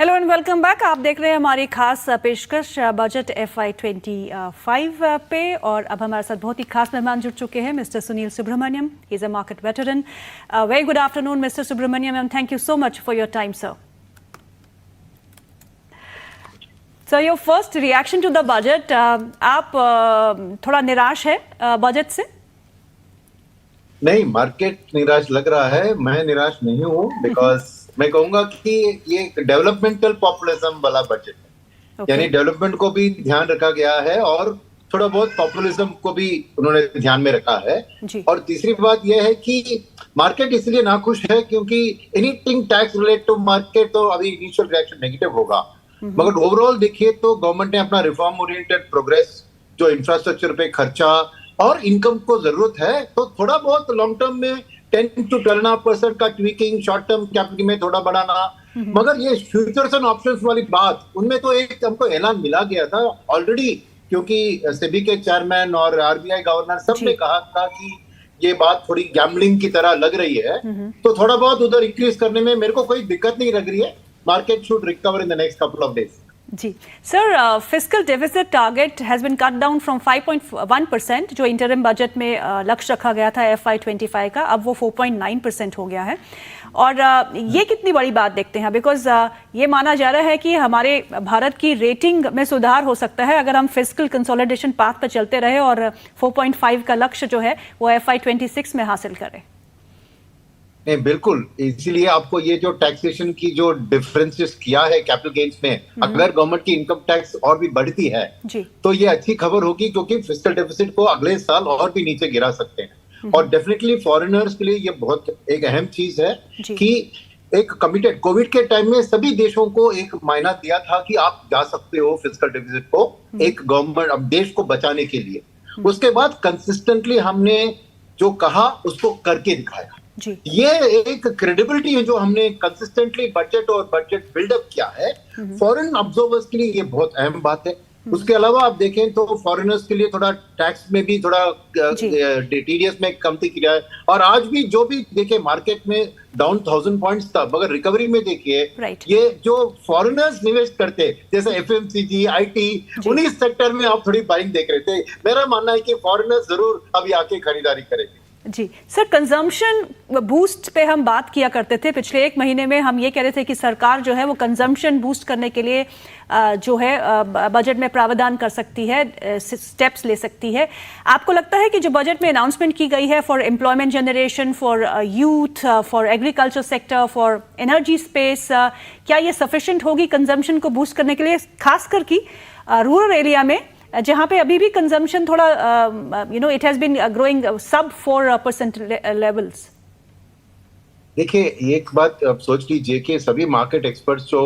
Hello and welcome back. आप देख रहे हैं हमारी खास पेशकश बजट FY25 पे, और अब हमारे साथ बहुत ही खास मेहमान जुड़ चुके हैं, mister Sunil Subramaniam. He is a market veteran. Very good afternoon mister Subramaniam, and thank you so much for your time sir. Sir, your first reaction to the budget, आप थोड़ा निराश है बजट से? नहीं, मार्केट निराश लग रहा है, मैं निराश नहीं हूँ। बिकॉज मैं कहूंगा कि ये एक डेवलपमेंटल पॉपुलिज्म वाला बजट है। यानी डेवलपमेंट को भी ध्यान रखा गया है और थोड़ा बहुत पॉपुलिज्म को भी उन्होंने ध्यान में रखा है। और तीसरी बात यह है कि मार्केट इसलिए नाखुश है क्योंकि anything tax related to market तो अभी इनिशियल रिएक्शन नेगेटिव होगा, मगर ओवरऑल देखिए तो गवर्नमेंट ने अपना रिफॉर्म ओरिएंटेड प्रोग्रेस, जो इंफ्रास्ट्रक्चर पे खर्चा और इनकम को जरूरत है, तो थोड़ा बहुत लॉन्ग टर्म में 10 to 12% का ट्वीकिंग, शॉर्ट टर्म कैपिटल में थोड़ा बढ़ाना। मगर ये फ्यूचर्स एंड ऑप्शंस वाली बात, उनमें तो एक हमको ऐलान मिला गया था ऑलरेडी, क्योंकि सेबी के चेयरमैन और RBI गवर्नर सब ने कहा था कि ये बात थोड़ी गैम्बलिंग की तरह लग रही है। तो थोड़ा बहुत उधर इंक्रीज करने में मेरे को कोई दिक्कत नहीं लग रही है। Market should recover in the next couple of days. जी sir, fiscal deficit target has been cut down from 5.1%, जो इंटरिम बजट में लक्ष्य रखा गया था FY25 का, अब वो 4.9% हो गया है। और ये कितनी बड़ी बात देखते हैं, बिकॉज ये माना जा रहा है कि हमारे भारत की रेटिंग में सुधार हो सकता है अगर हम फिस्कल कंसोलिडेशन पाथ पर चलते रहे और 4.5 का लक्ष्य जो है वो FY26 में हासिल करें। नहीं, बिल्कुल, इसीलिए आपको ये जो टैक्सेशन की जो डिफरेंसेस किया है कैपिटल गेन्स में, अगर गवर्नमेंट की इनकम टैक्स और भी बढ़ती है तो ये अच्छी खबर होगी, क्योंकि फिस्कल डेफिसिट को अगले साल और भी नीचे गिरा सकते हैं। और डेफिनेटली फॉरेनर्स के लिए ये बहुत एक अहम चीज है कि एक कमिटेड, कोविड के टाइम में सभी देशों को एक मायना दिया था कि आप जा सकते हो फिस्कल डेफिसिट को एक गवर्नमेंट, अब देश को बचाने के लिए। उसके बाद कंसिस्टेंटली हमने जो कहा उसको करके दिखाया। ये एक क्रेडिबिलिटी है जो हमने कंसिस्टेंटली बजट और बजट बिल्डअप किया है। फॉरेन ऑब्जर्वर्स के लिए ये बहुत अहम बात है। उसके अलावा आप देखें तो फॉरेनर्स के लिए थोड़ा टैक्स में भी थोड़ा TDS में कमती किया है। और आज भी जो भी देखे मार्केट में डाउन 1000 पॉइंट्स था, मगर रिकवरी में देखिए ये जो फॉरेनर्स निवेश करते, जैसे FMCG, IT, उन्हीं सेक्टर में आप थोड़ी बाइंग देख रहे थे। मेरा मानना है कि फॉरेनर्स जरूर अभी आके खरीदारी करेंगे। जी सर, कंजम्पशन बूस्ट पे हम बात किया करते थे। पिछले एक महीने में हम ये कह रहे थे कि सरकार जो है वो कंजम्पशन बूस्ट करने के लिए जो है बजट में प्रावधान कर सकती है, स्टेप्स ले सकती है। आपको लगता है कि जो बजट में अनाउंसमेंट की गई है for employment generation, for youth, for agriculture sector, for energy space, क्या ये सफिशिएंट होगी कंजम्पशन को बूस्ट करने के लिए, खासकर कि रूरल एरिया में जहां पे अभी भी कंजम्पशन थोड़ा इट हैज बीन ग्रोइंग सब 4% लेवल्स? देखिए, एक बात आप सोच लीजिए कि सभी मार्केट एक्सपर्ट्स जो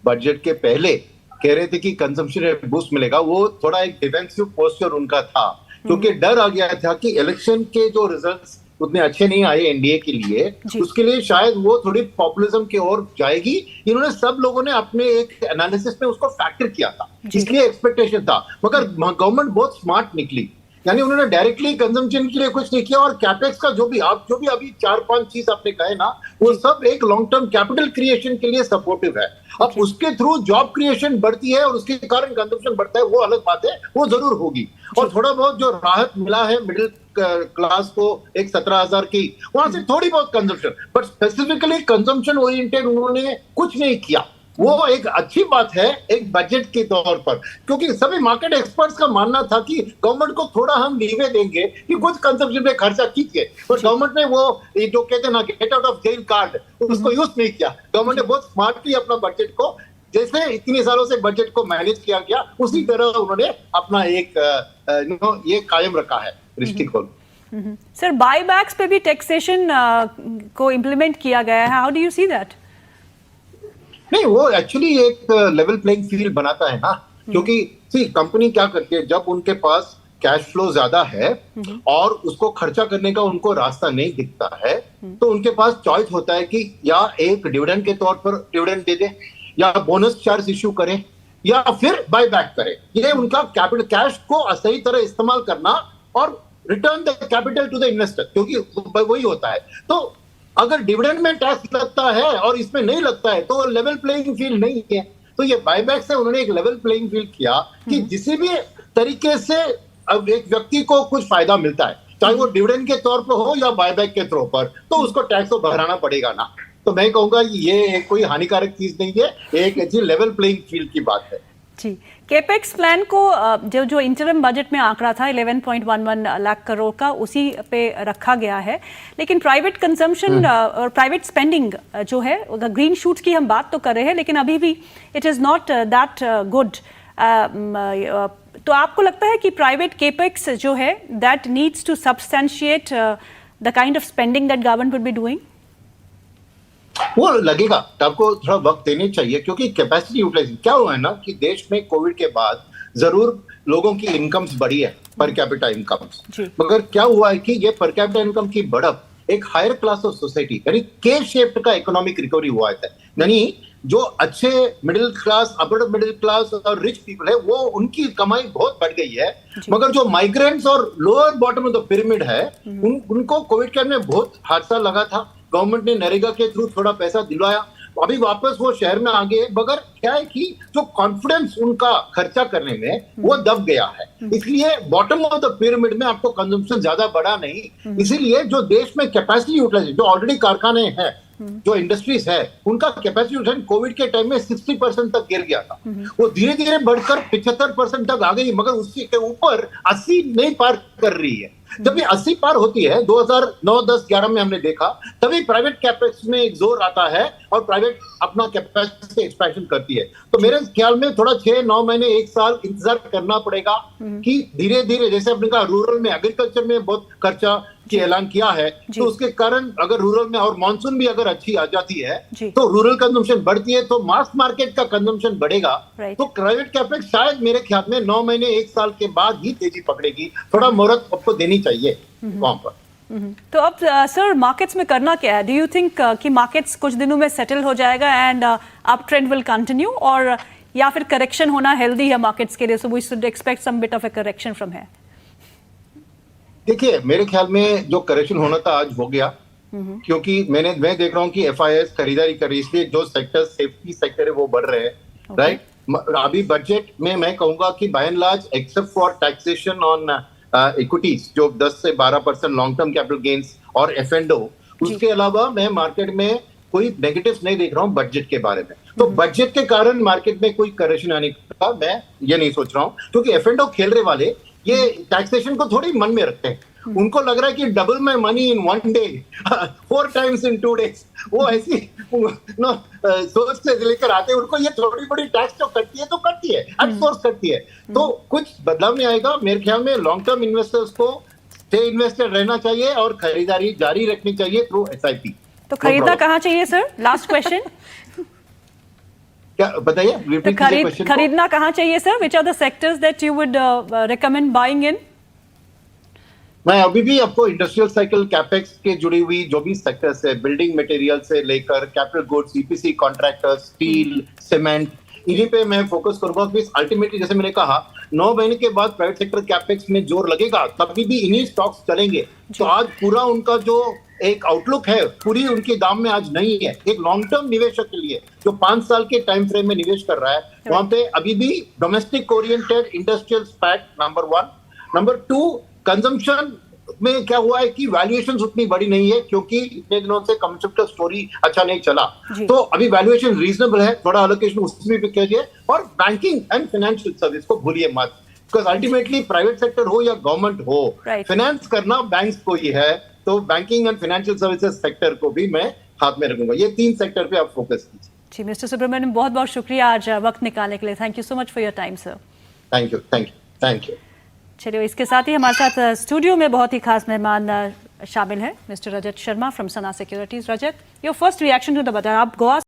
बजट के पहले कह रहे थे कि कंजम्पशन में बूस्ट मिलेगा, वो थोड़ा एक डिफेंसिव पोस्चर उनका था, क्योंकि डर आ गया था कि इलेक्शन के जो रिजल्ट्स उतने अच्छे नहीं आए एनडीए के लिए, उसके लिए शायद वो थोड़ी पॉपुलिज्म की ओर जाएगी। इन्होंने सब लोगों ने अपने एक एनालिसिस में उसको फैक्टर किया था, इसलिए एक्सपेक्टेशन था। मगर गवर्नमेंट बहुत स्मार्ट निकली, यानी उन्होंने डायरेक्टली कंजम्पशन के लिए कुछ नहीं किया। और कैपेक्स का जो भी अभी 4-5 चीज आपने कहे ना, वो सब एक लॉन्ग टर्म कैपिटल क्रिएशन के लिए सपोर्टिव है। अब उसके थ्रू जॉब क्रिएशन बढ़ती है और उसके कारण कंजम्पशन बढ़ता है, वो अलग बात है, वो जरूर होगी। और थोड़ा बहुत जो राहत मिला है मिडिल क्लास को, एक 17,000 की, वहां से थोड़ी बहुत consumption, but specifically consumption oriented उन्होंने कुछ नहीं किया। वो एक अच्छी बात है एक बजट के तौर पर, क्योंकि सभी मार्केट एक्सपर्ट्स का मानना था कि गवर्नमेंट को थोड़ा हम लीवे देंगे कि कुछ कंजम्पशन पे खर्चा कीजिए, पर गवर्नमेंट ने वो जो कहते हैं ना get out of jail card, उसको यूज नहीं किया। गवर्नमेंट ने बहुत स्मार्टली अपना बजट को, जैसे इतने सालों से बजट को मैनेज किया गया, उसी तरह उन्होंने अपना एक ये कायम रखा है दृष्टिकोण। सर, बायबैक्स पे भी टैक्सेशन को इम्प्लीमेंट किया गया है, how do you see that? नहीं, वो एक्चुअली एक लेवल प्लेइंग फील्ड बनाता है ना, क्योंकि कंपनी क्या करती है, जब उनके पास कैश फ्लो ज्यादा है और उसको खर्चा करने का उनको रास्ता नहीं दिखता है, तो उनके पास चॉइस होता है कि या एक डिविडेंड के तौर पर डिविडेंड दे दे, या बोनस चार्ज इश्यू करे, या फिर बाय बैक करे। ये उनका कैपिटल कैश को सही तरह इस्तेमाल करना और return the capital to the investor, क्योंकि वही होता है। तो अगर डिविडेंड में टैक्स लगता है और इसमें नहीं लगता है तो लेवल प्लेइंग फील्ड नहीं है। तो ये बायबैक से उन्होंने एक लेवल प्लेइंग फील्ड किया कि किसी भी तरीके से अब एक व्यक्ति को कुछ फायदा मिलता है, चाहे वो डिविडेंड के तौर पर हो या बायबैक के तौर पर, तो उसको टैक्स तो भराना पड़ेगा ना। तो मैं कहूंगा ये कोई हानिकारक चीज नहीं है, एक अच्छी लेवल प्लेइंग फील्ड की बात है। जी, केपेक्स प्लान को जो इंटरिम बजट में आंकड़ा था 11.11 लाख करोड़ का, उसी पे रखा गया है। लेकिन प्राइवेट कंजम्पशन और प्राइवेट स्पेंडिंग जो है, ग्रीन शूट्स की हम बात तो कर रहे हैं, लेकिन अभी भी it is not that good. तो आपको लगता है कि प्राइवेट केपेक्स जो है that needs to substantiate the kind of spending that government would be doing? वो लगेगा, आपको थोड़ा वक्त देने चाहिए, क्योंकि कैपेसिटी यूटिलाइजेशन क्या हुआ है ना कि देश में कोविड के बाद जरूर लोगों की इनकम्स बढ़ी है, पर कैपिटा इनकम्स, मगर क्या हुआ है कि ये पर कैपिटा इनकम की बढ़त एक हायर क्लास ऑफ सोसाइटी यानी के शेप्ड का इकोनॉमिक रिकवरी हुआ है। यानी जो अच्छे middle class, upper middle class और रिच पीपल है, वो उनकी कमाई बहुत बढ़ गई है, मगर जो माइग्रेंट्स और lower bottom of the pyramid है उनको कोविड के में बहुत हादसा लगा था। गवर्नमेंट ने नरेगा के थ्रू थोड़ा पैसा दिलवाया, अभी वापस वो शहर में आ गए, मगर क्या है कि जो कॉन्फिडेंस उनका खर्चा करने में वो दब गया है। इसलिए बॉटम ऑफ द पिरामिड में आपको कंजम्पशन ज्यादा बढ़ा नहीं। इसीलिए जो देश में कैपेसिटी यूटिलाइजेशन, जो ऑलरेडी कारखाने हैं, जो इंडस्ट्रीज है, उनका कैपेसिटी यूटिलाइजेशन कोविड के टाइम में 60% तक गिर गया था, वो धीरे धीरे बढ़कर 75% तक आ गई, मगर उसके ऊपर 80 नहीं पार कर रही है। जब ये 80 पार होती है 2009, 10, 11 में हमने देखा, तभी प्राइवेट कैपेक्स में एक जोर आता है और प्राइवेट अपना कैपेसिटी एक्सपेंशन करती है। तो मेरे ख्याल में थोड़ा 6-9 महीने, 1 साल इंतजार करना पड़ेगा कि धीरे धीरे, जैसे अपने कहा रूरल में एग्रीकल्चर में बहुत खर्चा की ऐलान किया है, तो उसके कारण अगर रूरल में और मानसून भी अगर अच्छी आ जाती है तो रूरल कंजम्पशन बढ़ती है, तो मास मार्केट का कंजम्पशन बढ़ेगा। तो प्राइवेट कैपेक्स शायद मेरे ख्याल में 9 महीने, 1 साल के बाद ही तेजी पकड़ेगी। थोड़ा मोहलत आपको देनी चाहिए वहां पर। तो अब सर मार्केट्स में करना क्या है? डू यू थिंक कि मार्केट्स कुछ दिनों में सेटल हो जाएगा and up trend will continue, और या फिर करेक्शन होना हेल्दी है मार्केट्स के लिए, so we should expect some bit of a correction from here? देखिए, मेरे ख्याल में जो करेक्शन होना था आज हो गया, क्योंकि मैं देख रहा हूँ कि FIIs खरीदारी कर रही है, इसलिए जो सेक्टर, सेफ्टी सेक्टर है, वो बढ़ रहे हैं। राइट, अभी बजट में मैं कहूंगा कि by and large except for taxation on equities जो 10 से 12% लॉन्ग टर्म कैपिटल गेन्स और F&O, उसके अलावा मैं मार्केट में कोई नेगेटिव्स नहीं देख रहा हूँ बजट के बारे में। तो बजट के कारण मार्केट में कोई करेक्शन आने का मैं ये नहीं सोच रहा हूँ, क्योंकि F&O खेल रहे ये टैक्सेशन को थोड़ी मन में रखते हैं। उनको लग रहा है कि double my money in 1 day, 4 times in 2 days, वो ऐसी सोच से लेकर आते हैं। उनको ये थोड़ी बड़ी टैक्स जो करती है तो करती है, आउटसोर्स करती है, तो कुछ बदलाव नहीं आएगा। मेरे ख्याल में लॉन्ग टर्म इन्वेस्टर्स को स्टे इन्वेस्टेड रहना चाहिए और खरीदारी जारी रखनी चाहिए थ्रू SIP। तो खरीदना कहाँ चाहिए सर? लास्ट क्वेश्चन क्या बताइए? तो खरीदना कहाँ चाहिए sir? Which are the sectors that you would recommend buying in? मैं अभी भी आपको इंडस्ट्रियल साइकिल कैपेक्स के जुड़ी हुई जो भी सेक्टर्स है, बिल्डिंग मटेरियल से लेकर capital goods, EPC contractors, steel, cement, इन्हीं पे मैं फोकस करूंगा। अल्टीमेटली जैसे मैंने कहा 9 महीने के बाद प्राइवेट सेक्टर कैपेक्स में जोर लगेगा, तभी भी इन्हीं स्टॉक्स चलेंगे। तो आज पूरा उनका जो एक आउटलुक है, पूरी उनके दाम में आज नहीं है। एक लॉन्ग टर्म निवेशक के लिए जो 5 साल के टाइम फ्रेम में निवेश कर रहा है, वहां पे अभी भी domestic oriented industrial SPAC number 1। Number 2, consumption में क्या हुआ है कि वैल्यूएशन उतनी बड़ी नहीं है, क्योंकि इतने दिनों से कंसेप्ट स्टोरी अच्छा नहीं चला, तो अभी वैल्यूएशन रीजनेबल है, थोड़ा एलोकेशन उसमें भी कीजिए। और बैंकिंग एंड फाइनेंशियल सर्विस को भूलिए मत, बिकॉज अल्टीमेटली प्राइवेट सेक्टर हो या गवर्नमेंट हो, फाइनेंस करना बैंक्स को ही है, तो banking and financial services sector को भी मैं हाथ में रखूंगा। ये 3 सेक्टर पे आप फोकस कीजिए। जी मिस्टर सुब्रमण्यम, बहुत बहुत शुक्रिया आज वक्त निकालने के लिए। Thank you so much for your time sir. Thank you. चलिए, इसके साथ ही हमारे साथ स्टूडियो में बहुत ही खास मेहमान शामिल है mister Rajat Sharma from Sana securities. Rajat, your first reaction to the budget. आप गोवा